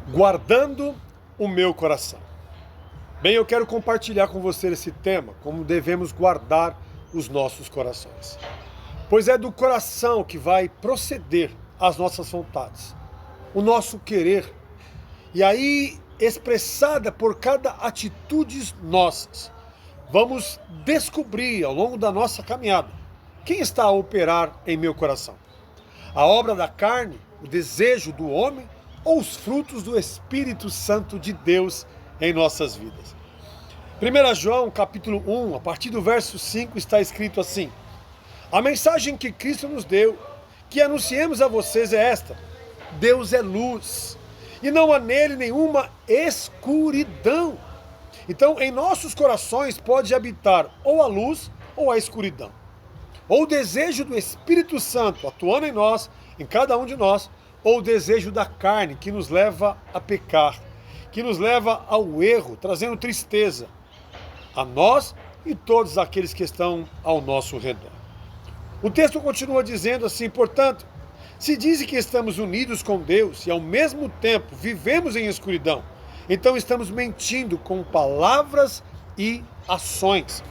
Guardando o meu coração. Bem, eu quero compartilhar com você esse tema, como devemos guardar os nossos corações. Pois é do coração que vai proceder as nossas vontades, o nosso querer, e aí expressada por cada atitude nossas. Vamos descobrir ao longo da nossa caminhada quem está a operar em meu coração. A obra da carne, o desejo do homem ou os frutos do Espírito Santo de Deus em nossas vidas. 1 João capítulo 1, a partir do verso 5 está escrito assim: a mensagem que Cristo nos deu, que anunciemos a vocês é esta: Deus é luz, e não há nele nenhuma escuridão. Então, em nossos corações pode habitar ou a luz ou a escuridão. Ou o desejo do Espírito Santo atuando em nós, em cada um de nós, ou o desejo da carne que nos leva a pecar, que nos leva ao erro, trazendo tristeza a nós e todos aqueles que estão ao nosso redor. O texto continua dizendo assim: portanto, se dizem que estamos unidos com Deus e ao mesmo tempo vivemos em escuridão, então estamos mentindo com palavras e ações.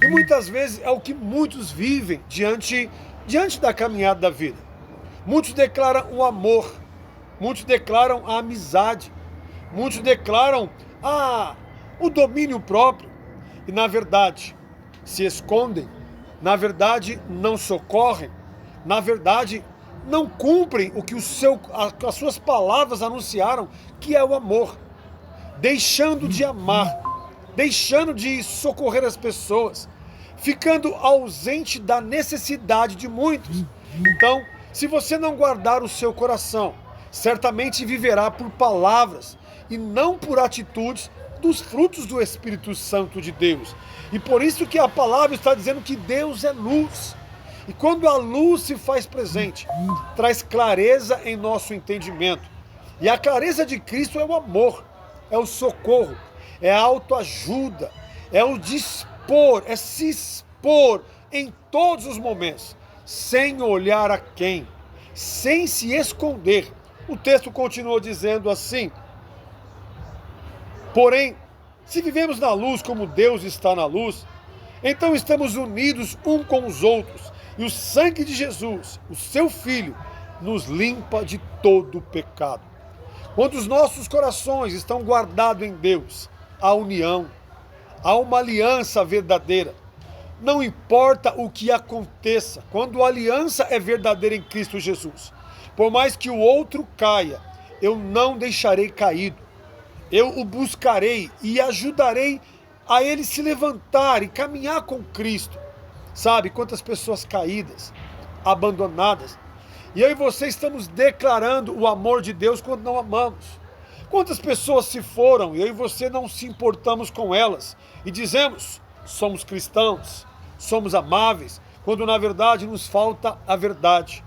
E muitas vezes é o que muitos vivem diante da caminhada da vida. Muitos declaram o amor, muitos declaram a amizade, muitos declaram o domínio próprio e na verdade se escondem, na verdade não socorrem, na verdade não cumprem o que as suas palavras anunciaram, que é o amor, deixando de amar, deixando de socorrer as pessoas, ficando ausente da necessidade de muitos. Então, se você não guardar o seu coração, certamente viverá por palavras e não por atitudes dos frutos do Espírito Santo de Deus. E por isso que a palavra está dizendo que Deus é luz. E quando a luz se faz presente, traz clareza em nosso entendimento. E a clareza de Cristo é o amor, é o socorro, é a autoajuda, é o dispor, é se expor em todos os momentos, sem olhar a quem, sem se esconder. O texto continua dizendo assim: porém, se vivemos na luz como Deus está na luz, então estamos unidos um com os outros, e o sangue de Jesus, o seu Filho, nos limpa de todo o pecado. Quando os nossos corações estão guardados em Deus, há união, há uma aliança verdadeira. Não importa o que aconteça, quando a aliança é verdadeira em Cristo Jesus, por mais que o outro caia, eu não deixarei caído. Eu o buscarei e ajudarei a ele se levantar e caminhar com Cristo. Sabe quantas pessoas caídas, abandonadas, e eu e você estamos declarando o amor de Deus quando não amamos. Quantas pessoas se foram e eu e você não se importamos com elas e dizemos: somos cristãos, somos amáveis, quando na verdade nos falta a verdade.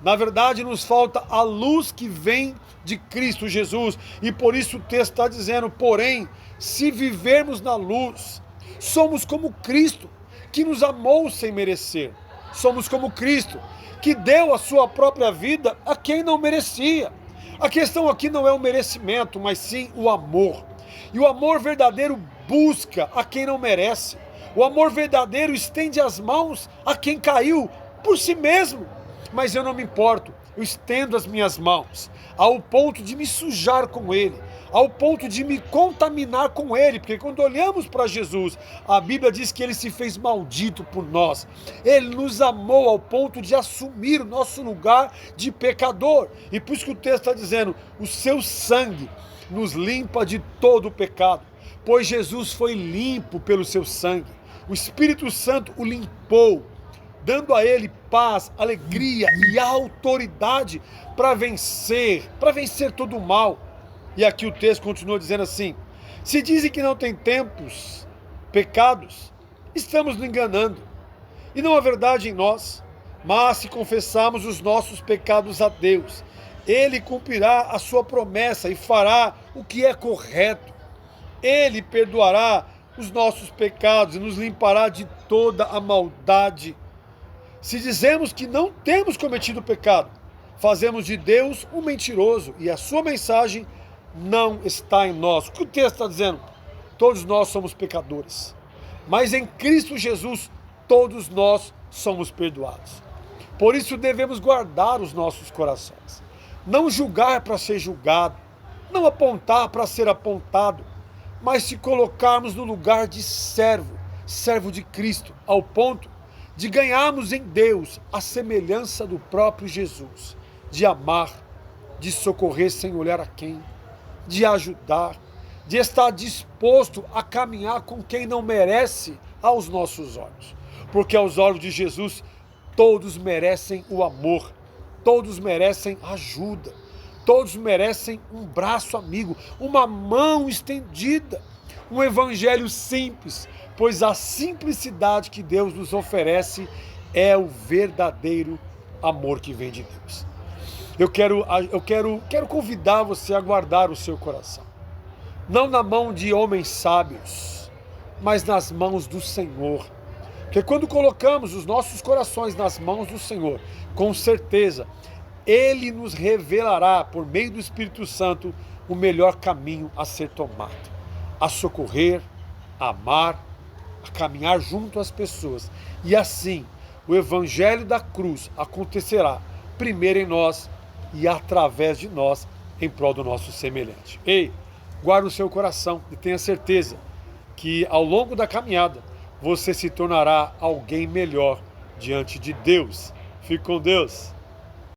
Na verdade nos falta a luz que vem de Cristo Jesus. E por isso o texto está dizendo: porém, se vivermos na luz, somos como Cristo, que nos amou sem merecer. Somos como Cristo, que deu a sua própria vida a quem não merecia. A questão aqui não é o merecimento, mas sim o amor. E o amor verdadeiro busca a quem não merece. O amor verdadeiro estende as mãos a quem caiu por si mesmo. Mas eu não me importo, eu estendo as minhas mãos ao ponto de me sujar com ele, ao ponto de me contaminar com ele, porque quando olhamos para Jesus, a Bíblia diz que ele se fez maldito por nós. Ele nos amou ao ponto de assumir o nosso lugar de pecador. E por isso que o texto está dizendo: o seu sangue nos limpa de todo o pecado, pois Jesus foi limpo pelo seu sangue. O Espírito Santo o limpou, dando a ele paz, alegria e autoridade para vencer todo o mal. E aqui o texto continua dizendo assim: se dizem que não tem pecados, estamos nos enganando, e não há verdade em nós. Mas se confessarmos os nossos pecados a Deus, ele cumprirá a sua promessa e fará o que é correto. Ele perdoará os nossos pecados e nos limpará de toda a maldade. Se dizemos que não temos cometido pecado, fazemos de Deus um mentiroso e a sua mensagem não está em nós. O que o texto está dizendo? Todos nós somos pecadores, mas em Cristo Jesus todos nós somos perdoados. Por isso devemos guardar os nossos corações. Não julgar para ser julgado, não apontar para ser apontado, mas se colocarmos no lugar de servo, servo de Cristo, ao ponto de ganharmos em Deus a semelhança do próprio Jesus, de amar, de socorrer sem olhar a quem, de ajudar, de estar disposto a caminhar com quem não merece aos nossos olhos. Porque aos olhos de Jesus, todos merecem o amor, todos merecem ajuda, todos merecem um braço amigo, uma mão estendida, um evangelho simples, pois a simplicidade que Deus nos oferece é o verdadeiro amor que vem de Deus. Eu quero convidar você a guardar o seu coração, não na mão de homens sábios, mas nas mãos do Senhor. Porque quando colocamos os nossos corações nas mãos do Senhor, com certeza, Ele nos revelará, por meio do Espírito Santo, o melhor caminho a ser tomado, a socorrer, a amar, a caminhar junto às pessoas. E assim, o Evangelho da cruz acontecerá, primeiro em nós e através de nós, em prol do nosso semelhante. Ei, guarde o seu coração e tenha certeza que ao longo da caminhada, você se tornará alguém melhor diante de Deus. Fique com Deus.